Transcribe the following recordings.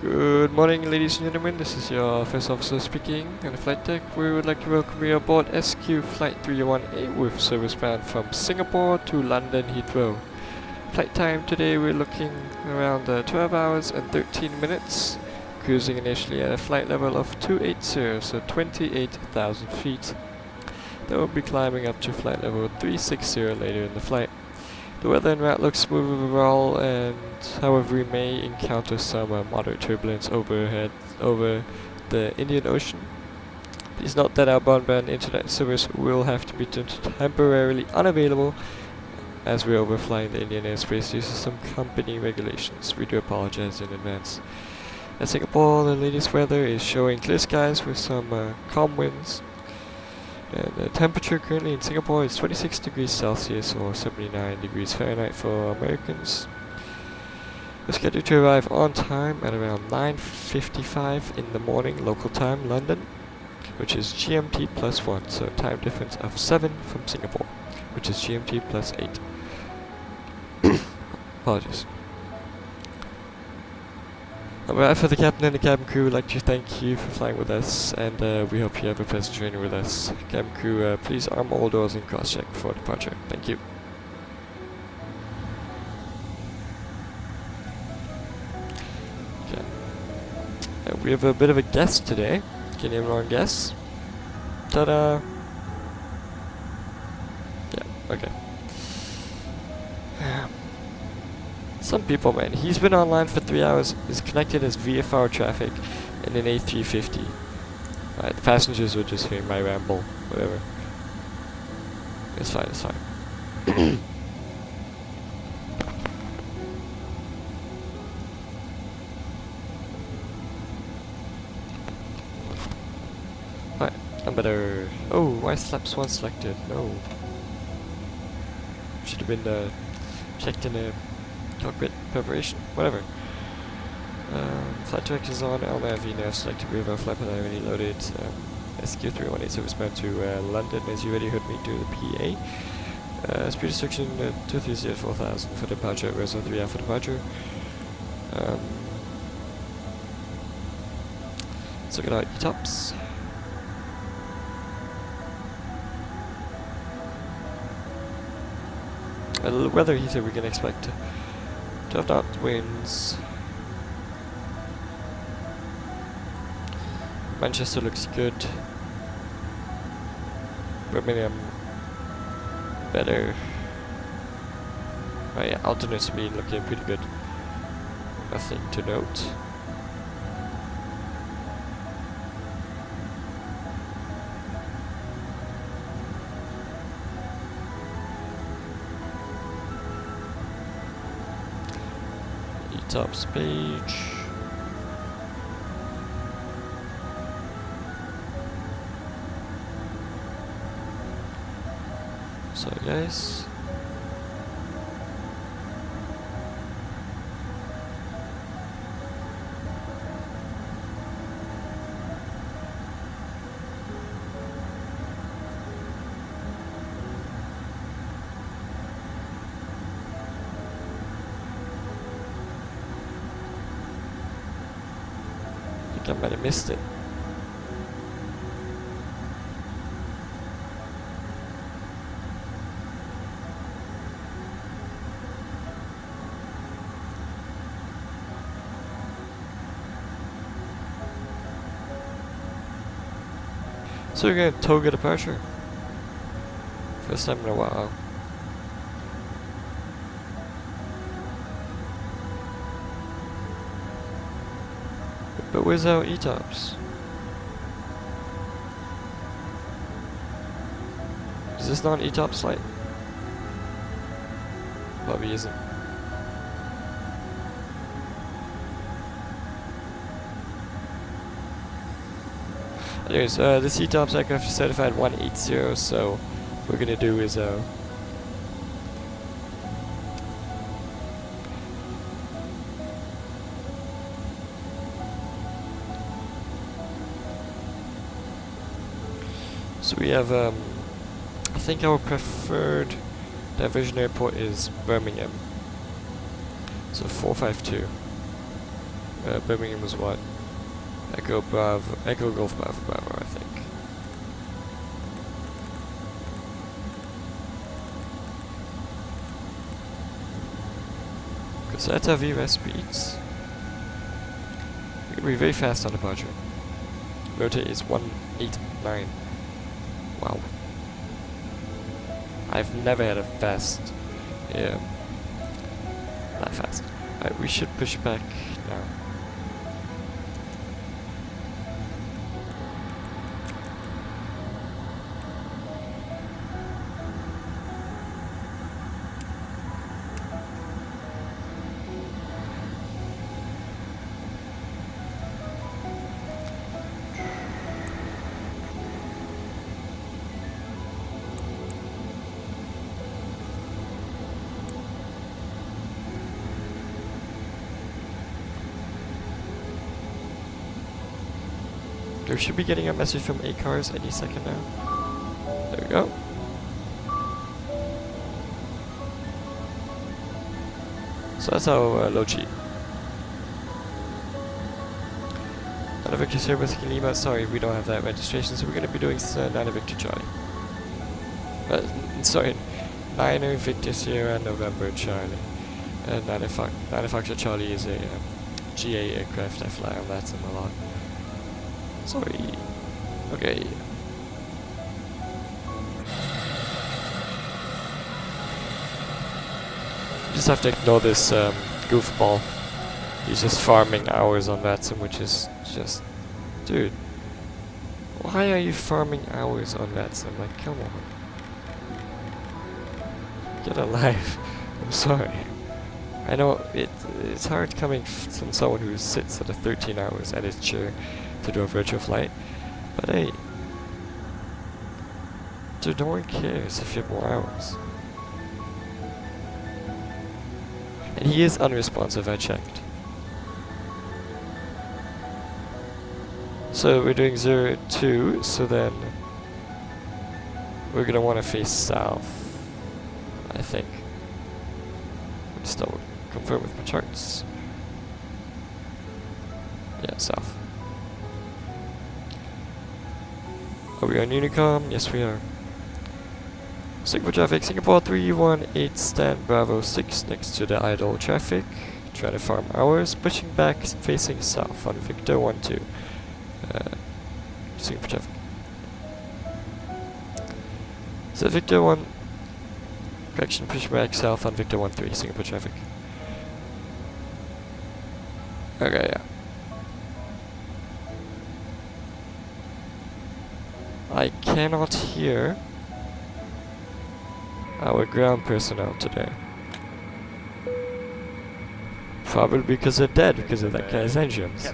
Good morning, ladies and gentlemen. This is your first officer speaking on the flight deck. We would like to welcome you aboard SQ Flight 318 with service bound from Singapore to London Heathrow. Flight time today we're looking around 12 hours and 13 minutes, cruising initially at a flight level of 280, so 28,000 feet. Then we'll be climbing up to flight level 360 later in the flight. The weather en route looks smooth overall, and however we may encounter some moderate turbulence overhead over the Indian Ocean. Please note that our broadband internet service will have to be temporarily unavailable as we're overflying the Indian airspace due to some company regulations. We do apologize in advance. At Singapore, the latest weather is showing clear skies with some calm winds. And the temperature currently in Singapore is 26 degrees Celsius or 79 degrees Fahrenheit for Americans. We're scheduled to arrive on time at around 9:55 in the morning local time, London, which is GMT plus 1, so a time difference of 7 from Singapore, which is GMT plus 8. Apologies. On behalf of the captain and the cabin crew, we'd like to thank you for flying with us, and we hope you have a pleasant journey with us. Cabin crew, please arm all doors and cross-check before departure. Thank you. Okay. We have a bit of a guest today. Can anyone guess? Ta-da! Yeah, okay. Some people, man. He's been online for 3 hours, is connected as VFR traffic in an A350. Alright, the passengers were just hearing my ramble, whatever. It's fine, it's fine. Alright, I better... Oh, why is flaps 1 selected? No. Should have been checked in a... Cockpit preparation, whatever. Flight directives on, LOADSHEET now selected rear flight path already loaded. SQ318 service bound to London, as you already heard me do the PA. Speed restriction 230 4000 for departure, reserve 3 for departure. Let's look at our ETOPS. The weather heater we can expect 12 knot winds. Manchester looks good. Birmingham better. Oh yeah, alternate speed looking pretty good. Nothing to note. Tops page. Sorry guys. I might have missed it. So we're going to TOGA departure. First time in a while. But where's our ETOPS? Is this not an ETOPS flight? Probably isn't. Anyways, this ETOPS aircraft is certified 180, so what we're gonna do is so we have, I think our preferred diversion airport is Birmingham. So 452. Birmingham was what? Echo Bravo, Echo Golf Bravo Bravo, I think. Because that's our VRS speeds. We're gonna be very fast on departure. Rotor is 189. Wow. I've never had a fast. Yeah. That fast. Alright, we should push back now. We should be getting a message from ACARS any second now. There we go. So that's our load sheet. Victor Sierra with Lima. Sorry, we don't have that registration, so we're going to be doing 9 Victor Charlie. Sorry, 9 Victor Sierra November Charlie. 9 Foxtrot Charlie is a GA aircraft. I fly on that a lot. Sorry. Okay. You just have to ignore this goofball. He's just farming hours on Vatsim, which is just... Dude. Why are you farming hours on Vatsim? Like, come on. Get a life. I'm sorry. I know it's hard coming from someone who sits at 13 hours at his chair to do a virtual flight, but hey, dude, no one cares if you have more hours. And he is unresponsive, I checked. So we're doing 02, so then we're gonna want to face south, I think. Just double confirm with my charts. Yeah, south. Are we on Unicom? Yes, we are. Singapore traffic, Singapore 318, stand Bravo 6 next to the idle traffic. Trying to farm hours, pushing back, facing south on Victor 12. Singapore traffic. So Victor 1, correction, push back south on Victor 13, Singapore traffic. Okay, yeah. I cannot hear our ground personnel today. Probably because they're dead because of that guy's engines.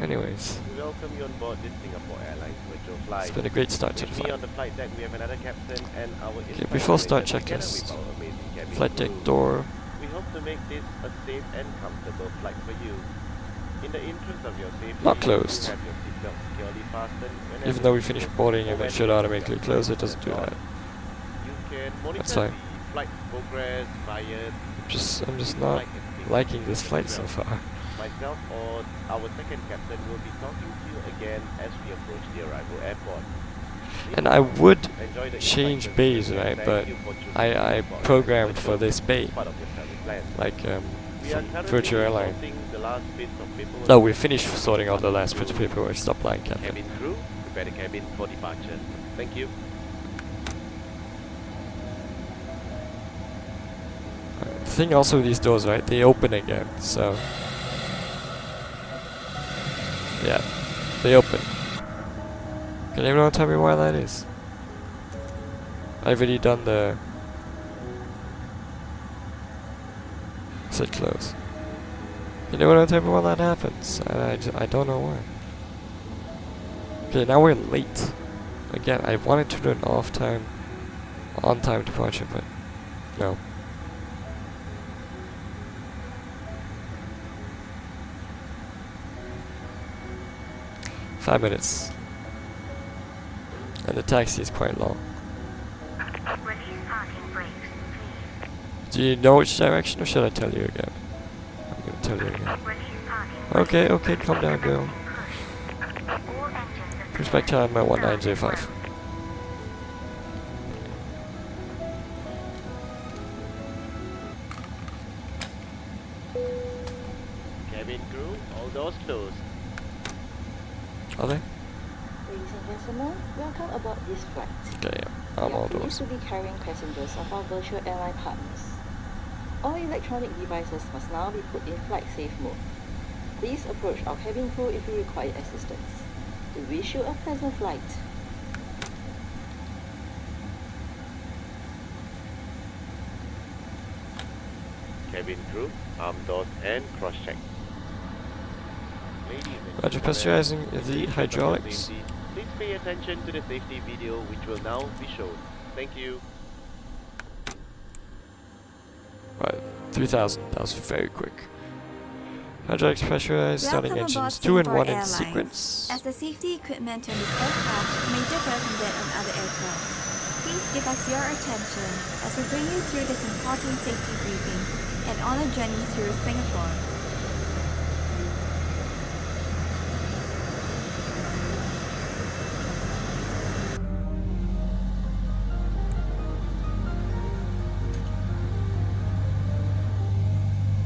Anyways, we welcome you on board this Singapore Airlines virtual flight. It's been a great start to the flight. On the flight deck, we have another captain and our okay, before start checklist. Flight deck door. We hope to make this a safe and comfortable flight for you. In the interest of your safety, not closed. have your seatbelt securely fastened. Even though we finish boarding and it should automatically close, it doesn't do that. You can monitor That's fine. the flight progress via I'm just not liking this flight so far. Myself or our second captain will be talking to you again as we approach the arrival airport. And I would change bays, right? But I programmed for this bay, like from Virtual Airline. No, we finished sorting out the last bit of paperwork. Stop lying, Captain. Cabin crew, prepare the cabin for departure. Thank you. The thing also with these doors, right? They open again, so yeah, they open. Can anyone tell me why that is? I've already done the set close. Can anyone tell me why that happens? I don't know why. Okay, now we're late. Again, I wanted to do an off time, on time departure, but no. "5 minutes. And the taxi is quite long. Do you know which direction, or should I tell you again? I'm going to tell you again. Okay, okay, calm down, girl. Pushback time at 1905. Cabin crew, all doors closed. Are they? Ladies and gentlemen, welcome aboard this flight. Okay, yeah. I'm all We are doors. pleased to be carrying passengers of our virtual airline partners. All electronic devices must now be put in flight safe mode. Please approach our cabin crew if you require assistance. We wish you a pleasant flight. Cabin crew, arm doors and cross-check. Ladies and Roger, gentlemen, pressurizing in the interest of your hydraulics. safety, please pay attention to the safety video which will now be shown. Thank you. Right, 3000. That was very quick. Hydraulics pressurized, starting Welcome aboard engines 2 and Singapore 1 in Airlines. sequence. As the safety equipment on this aircraft may differ from that on other aircraft, please give us your attention as we bring you through this important safety briefing and on a journey through Singapore.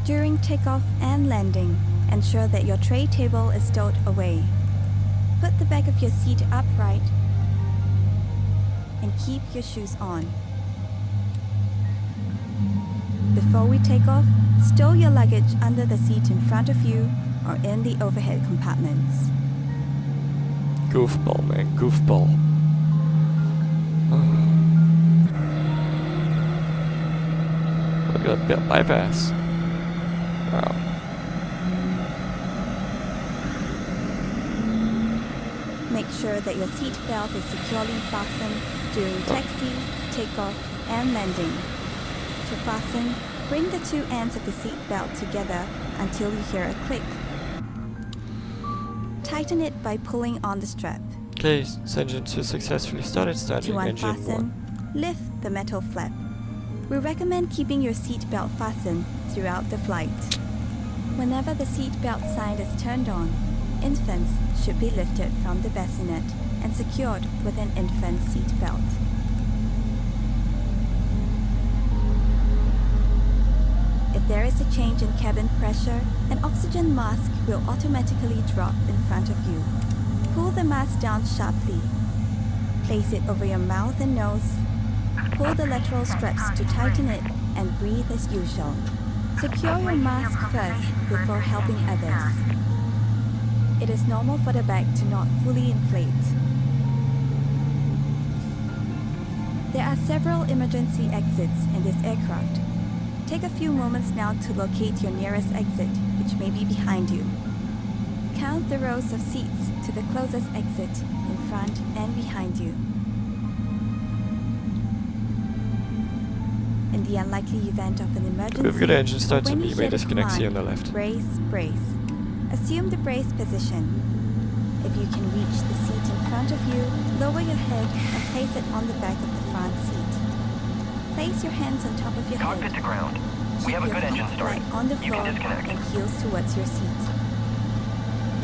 During takeoff and landing, ensure that your tray table is stowed away. Put the back of your seat upright and keep your shoes on. Before we take off, stow your luggage under the seat in front of you or in the overhead compartments. Goofball, man, goofball. Look at that bypass. Wow. Make sure that your seat belt is securely fastened during taxi, takeoff, and landing. To fasten, bring the two ends of the seat belt together until you hear a click. Tighten it by pulling on the strap. Okay, engine 2 successfully started, starting To engine unfasten, 1. lift the metal flap. We recommend keeping your seat belt fastened throughout the flight. Whenever the seat belt sign is turned on, infants should be lifted from the bassinet and secured with an infant seat belt. If there is a change in cabin pressure, an oxygen mask will automatically drop in front of you. Pull the mask down sharply. Place it over your mouth and nose. Pull the lateral straps to tighten it and breathe as usual. Secure your mask first before helping others. It is normal for the bag to not fully inflate. There are several emergency exits in this aircraft. Take a few moments now to locate your nearest exit, which may be behind you. Count the rows of seats to the closest exit in front and behind you. In the unlikely event of an emergency, We've got engine start, so when you you may hear the disconnect here on the command, left. brace, brace. Assume the brace position. If you can reach the seat in front of you, lower your head and place it on the back of the front seat. Place your hands on top of your head. Cockpit to ground. Keep We have a your good feet engine start. flat on the You floor can disconnect. and heels towards your seat.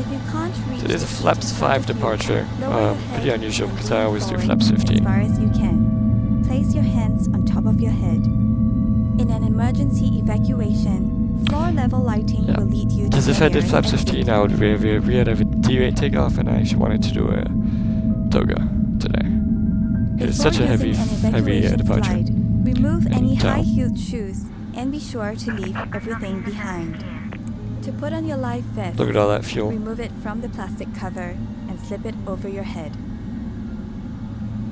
If you can't reach Today's the a seat flaps in front 5 of you, departure. lower your Pretty head unusual and because I lean always do forward flaps 15. As far as you can. Place your hands on top of your head. In an emergency evacuation, floor level lighting Yeah. will lead you to Because the if I did nearest flaps exit. 15, I would we had a D-rate takeoff, and I actually wanted to do a toga today. It's Before such a heavy using an evacuation departure. slide, remove any And, high-heeled shoes and be sure to leave everything behind. To put on your life vest, Look at all that fuel. remove it from the plastic cover and slip it over your head.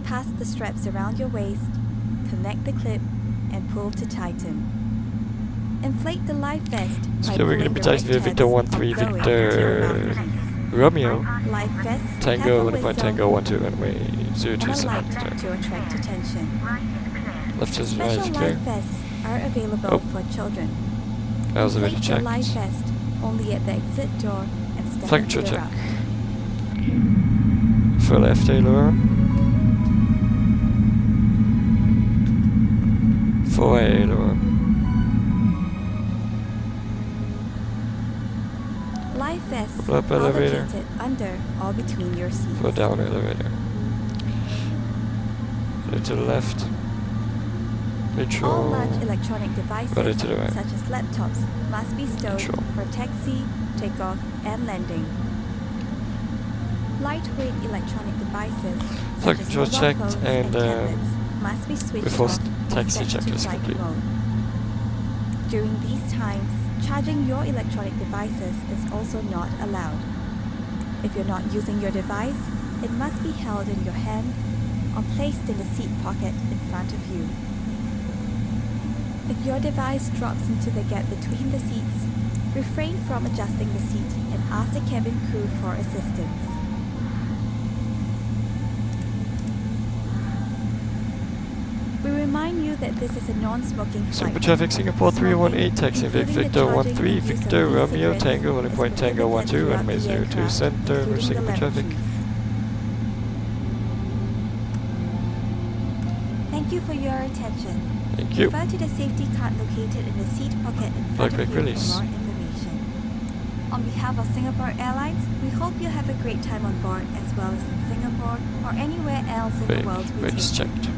Pass the straps around your waist, connect the clip, and pull to tighten. Inflate the life vest So by we're pulling gonna be the tight red with Victor tabs 13, of Boeing Victor to your mouthpiece. Romeo, Life vests have Tango, a 1 point whistle Tango, 12, runway and a 027. light Sorry. to attract attention. Left is right, Special is life clear. vests are available Oh. for children. That was a bit Inflate your life checked. vest only at the exit door and step Flank into the check. route. For left aileron. 4 aileron. Fly vests Flip are elevator. located under or between your seats. Go down elevator. Go to the left. All Neutral. large electronic devices, Go to the right. such as laptops, must be stowed Neutral. for taxi, takeoff, and landing. Lightweight electronic devices, such as Control mobile checked phones and, tablets, must be switched before off taxi and set check to is flight complete. mode. During these times, charging your electronic devices is also not allowed. If you're not using your device, it must be held in your hand or placed in the seat pocket in front of you. If your device drops into the gap between the seats, refrain from adjusting the seat and ask the cabin crew for assistance. We remind you that this is a non-smoking flight. Super traffic Singapore 318, taxi Vic including the Victor charging 13, and use of Victor Romeo e-cigarettes, Tango 1 is point Tango 12 prohibited runway throughout the 02 aircraft, center including the Singapore traffic. lavatories. Thank you for your attention. Thank you. Refer to the safety card located in the seat pocket in front Quick of you release. for more information. On behalf of Singapore Airlines, we hope you have a great time on board as well as in Singapore or anywhere else in Big the world we brakes take you. checked.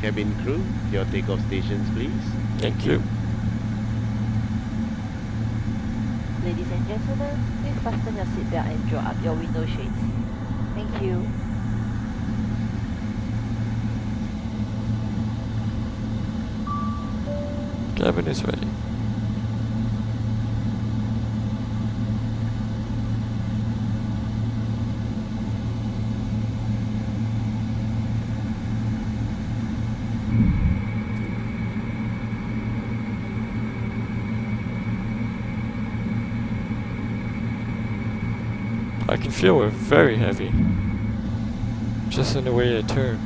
Cabin crew, your takeoff stations, please. Thank you. Ladies and gentlemen, please fasten your seatbelt and draw up your window shades. Thank you. Cabin is ready. I can feel we're very heavy. Just in the way I turn.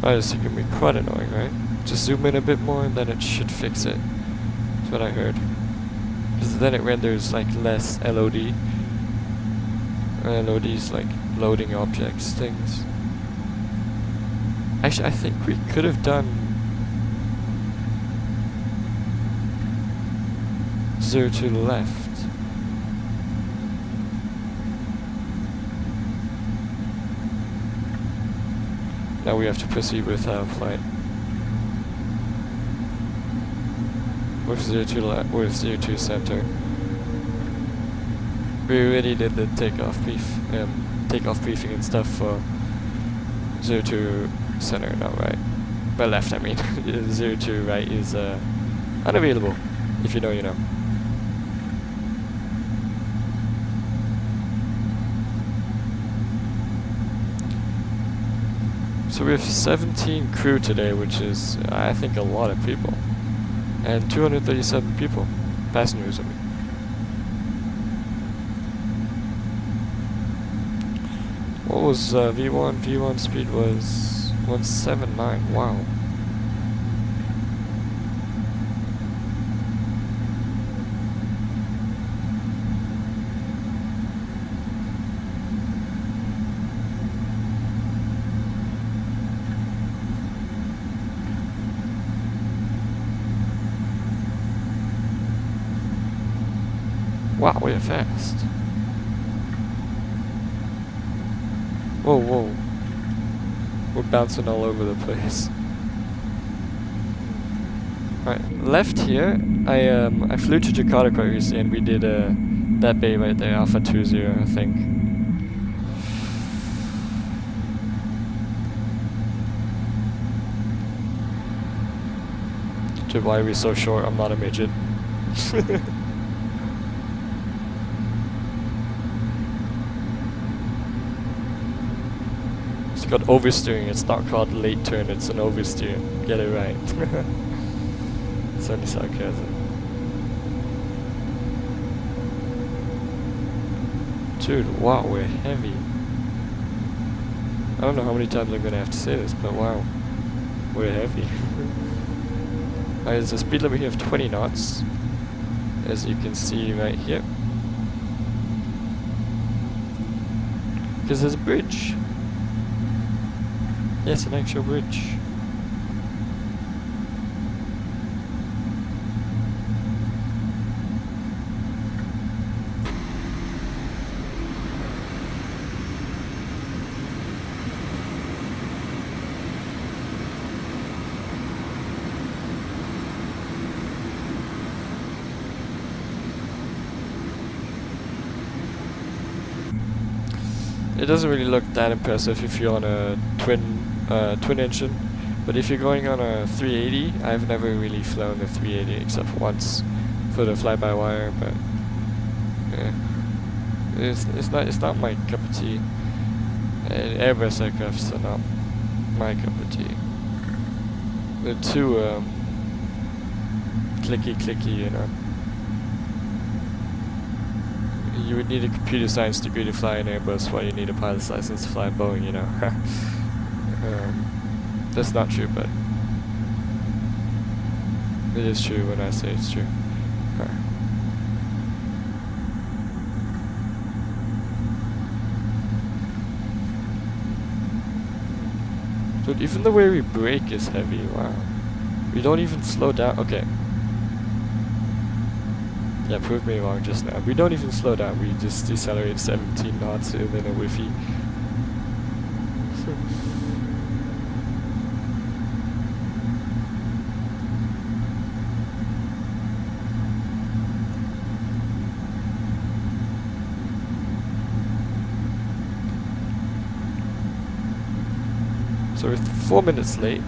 Right, this is gonna be quite annoying, right? Just zoom in a bit more and then it should fix it. That's what I heard. Because then it renders like less LOD. LOD's like loading objects, things. Actually, I think we could have done 0 to the left. Now we have to proceed with our flight. With 0 to the left, with 0 to center. We already did the takeoff briefing and stuff for 0 to center, not right. By left, I mean. 0 to right is unavailable. If you know, you know. So we have 17 crew today, which is, I think, a lot of people. And 237 people. Passengers, I mean. What was V1? V1 speed was 179. Wow. Wow, we're fast. Whoa, whoa. We're bouncing all over the place. Alright, left here, I flew to Jakarta quite recently and we did that bay right there, Alpha 20, I think. To why are we so short? I'm not a midget. got oversteering. It's not called late turn, it's an oversteer. Get it right. It's only sarcasm. Dude, wow, we're heavy. I don't know how many times I'm gonna have to say this, but wow, we're heavy. There's a speed limit here of 20 knots, as you can see right here. Because there's a bridge. Yes, an actual bridge. It doesn't really look that impressive if you're on a twin engine, but if you're going on a 380, I've never really flown the 380 except once for the fly-by-wire, but yeah, it's not my cup of tea. Airbus aircrafts are not my cup of tea. They're too clicky, you know. You would need a computer science degree to fly an Airbus, while you need a pilot's license to fly a Boeing, you know. That's not true, but it is true when I say it's true. Dude, even the way we brake is heavy, wow. We don't even slow down, okay. Yeah, prove me wrong just now. We don't even slow down, we just decelerate 17 knots and then a whiffy. So we're 4 minutes late.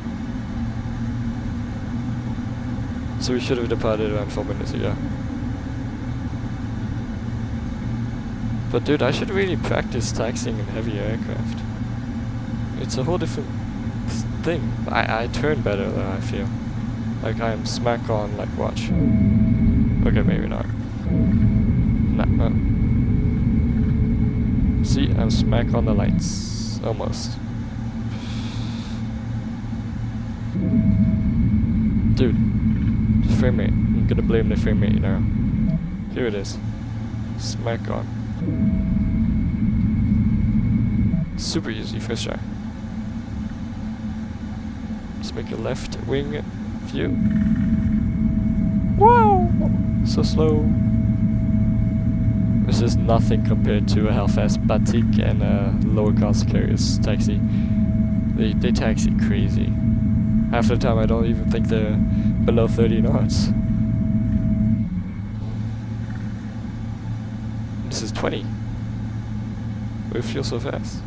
So we should have departed around 4 minutes ago. But dude, I should really practice taxiing in heavy aircraft. It's a whole different thing. I turn better though, I feel. Like I'm smack on, like watch. Okay, maybe not. Nah, see, I'm smack on the lights. Almost. Dude, frame rate. I'm gonna blame the frame rate now. Here it is. Smack on. Super easy, first try. Let's make a left wing view. Wow! So slow. This is nothing compared to how fast Batik and lower cost carriers taxi. They taxi crazy. Half the time I don't even think they're below 30 knots. This is 20. We feel so fast.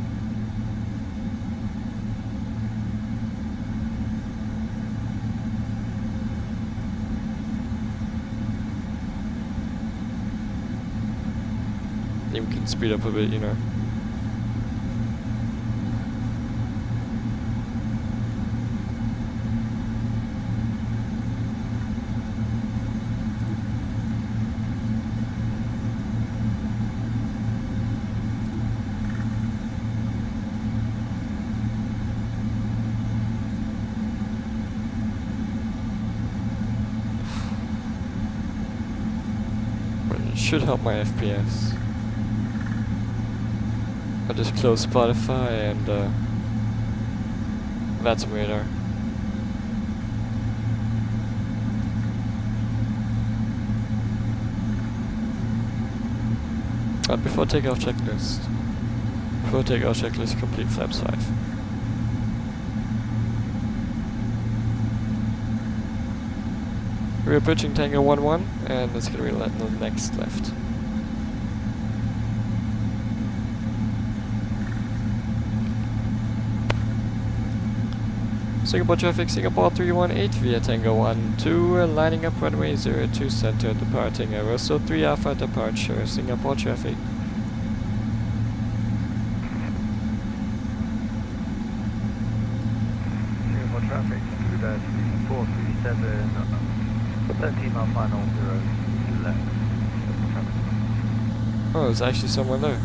Maybe we can speed up a bit, you know. Should help my FPS. I'll just close Spotify and Vatsim radar. Before takeoff checklist. Before takeoff checklist, complete flaps 5. We're approaching Tango 11, and it's going to be the next left. Singapore traffic, Singapore 318 via Tango 12, lining up runway 02 center, departing Aeroso 3 Alpha departure, Singapore traffic. 437, 13 mile final, 0, left. Oh, there's actually someone there.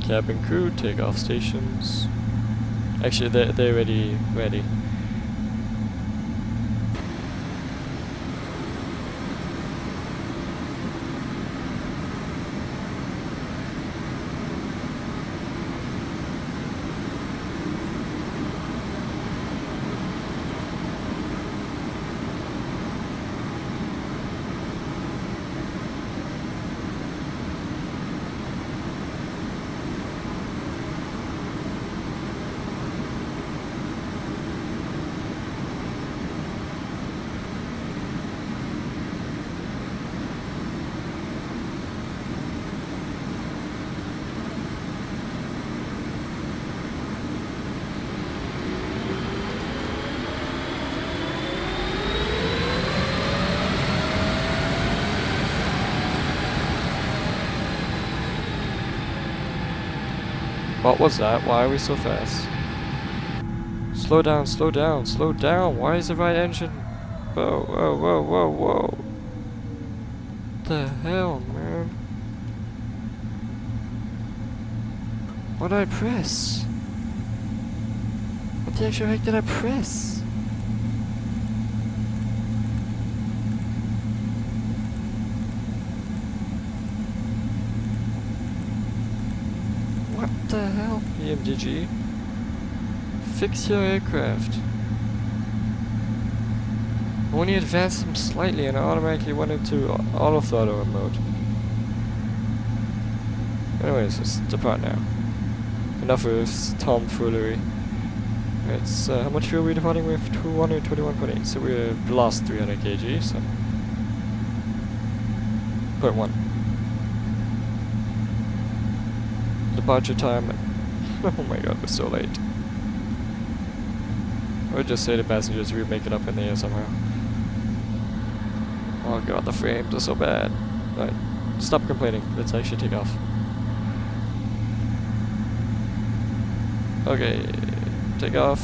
Cabin crew, takeoff stations. Actually, they're already ready. What was that? Why are we so fast? Slow down, slow down, slow down. Why is the right engine? Whoa, whoa, whoa, whoa, whoa. What the hell, man? What did I press? What the actual heck did I press? What the hell? PMDG? Fix your aircraft. Only advanced them slightly and I automatically went into auto throttle mode. Anyways, let's depart now. Enough of this tomfoolery. It's how much fuel are we departing with? 221.8. So we've lost 300 kg. So 0.1. Departure time. Oh my god, we're so late. Or just say to passengers we make it up in the air somehow. Oh god, the frames are so bad. Alright, stop complaining. Let's actually take off. Okay, take off.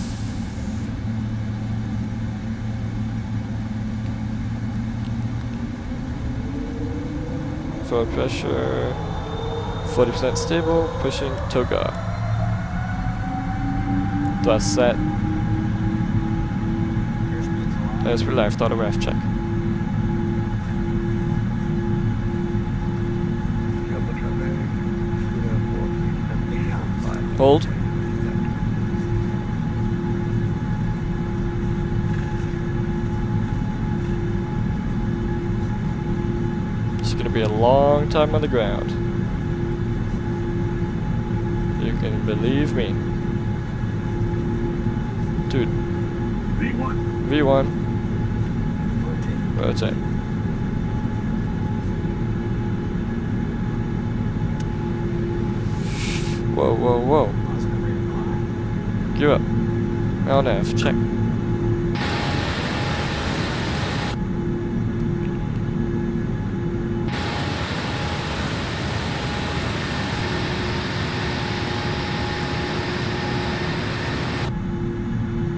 Forward pressure 40% stable, pushing TOGA. Thrust set. Airspeed life, autograph check. Hold. It's gonna be a long time on the ground. You can believe me. Dude. V1. V1. Rotate. Whoa, whoa, whoa. Give up. LNF, check.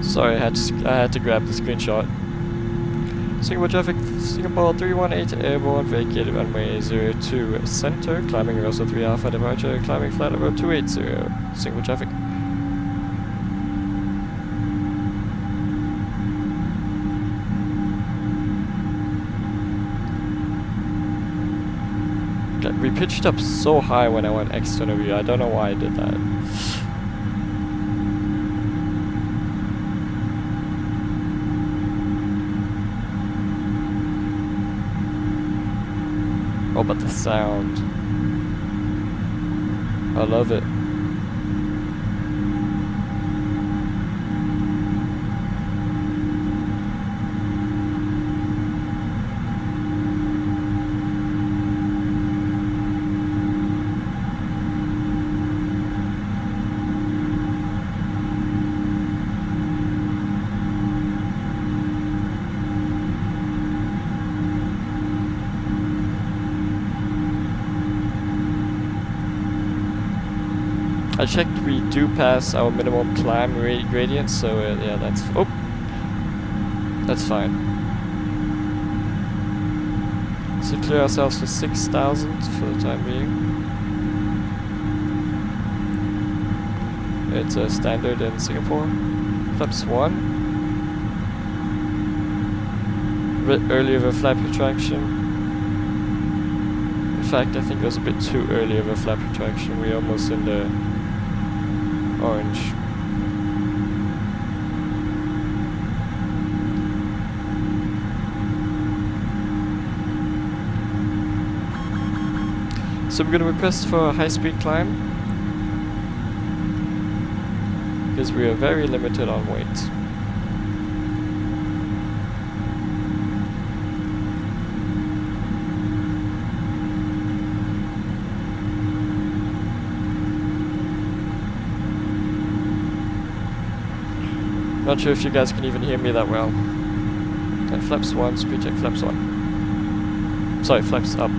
Sorry, I had to grab the screenshot. Singapore traffic, Singapore 318 airborne, vacated runway 02 center, climbing Russell 3 Alpha departure, climbing flight level 280, Singapore traffic. We pitched up so high when I went external view, I don't know why I did that. Oh, but the sound. I love it. I checked, we do pass our minimum climb gradient, so yeah, that's fine. So clear ourselves for 6,000 for the time being. It's a standard in Singapore. Flaps 1. A bit early of a flap retraction. In fact, I think it was a bit too early of a flap retraction. We're almost in the orange. So we're going to request for a high-speed climb, because we are very limited on weight. Not sure if you guys can even hear me that well. Okay, flaps 1, speed check, flaps 1. Sorry, flaps up.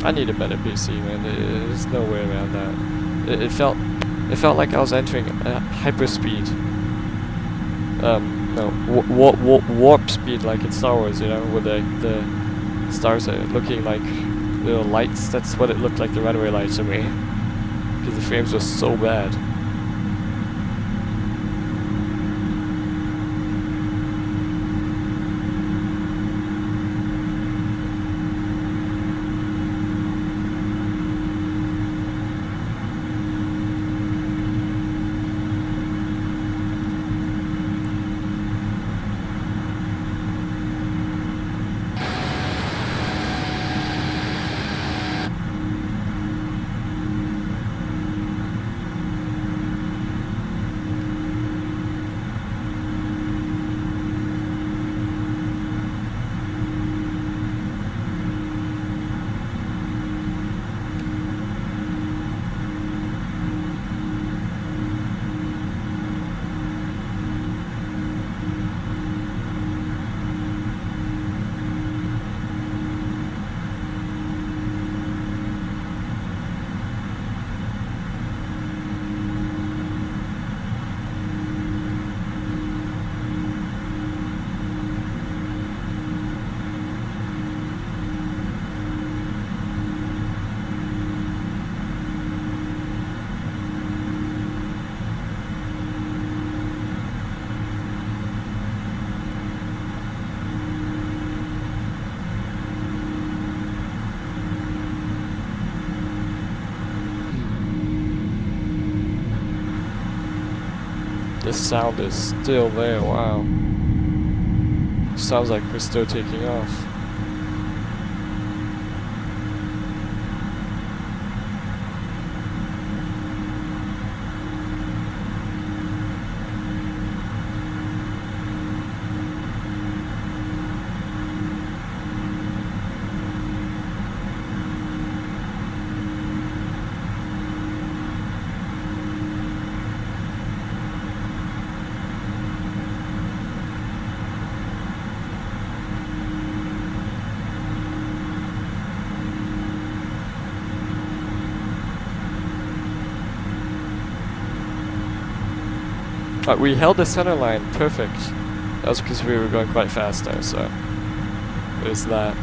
I need a better PC, man. There's no way around that. It felt like I was entering a hyperspeed. No, warp speed, like in Star Wars, you know, where the stars are looking like little lights. That's what it looked like, the runway lights to me, because the frames were so bad. The sound is still there, wow. Sounds like we're still taking off. We held the center line perfect. That was because we were going quite fast there, so there's that.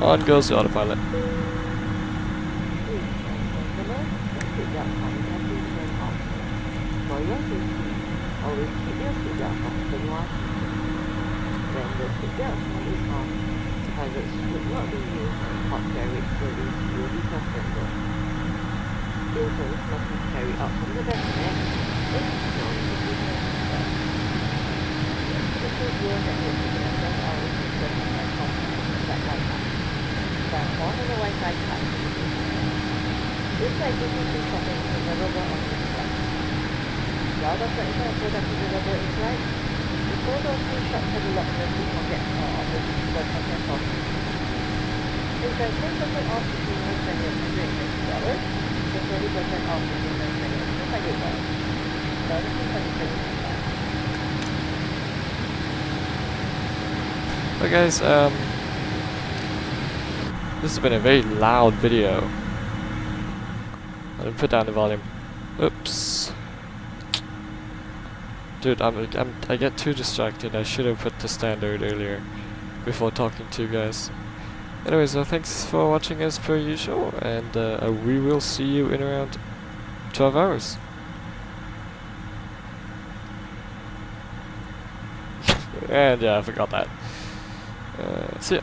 On goes the autopilot. For your safety, always keep your seatbelt fastened while seated. When the seatbelt sign is on, pilots should not be used and hot carriage service will be suspended. Interns must be carried out from the back neck. But guys, this has been a very loud video. I'll put down the volume. Oops. Dude, I get too distracted. I should have put the standard earlier before talking to you guys. Anyways, thanks for watching as per usual, and we will see you in around 12 hours. And yeah, I forgot that. See ya.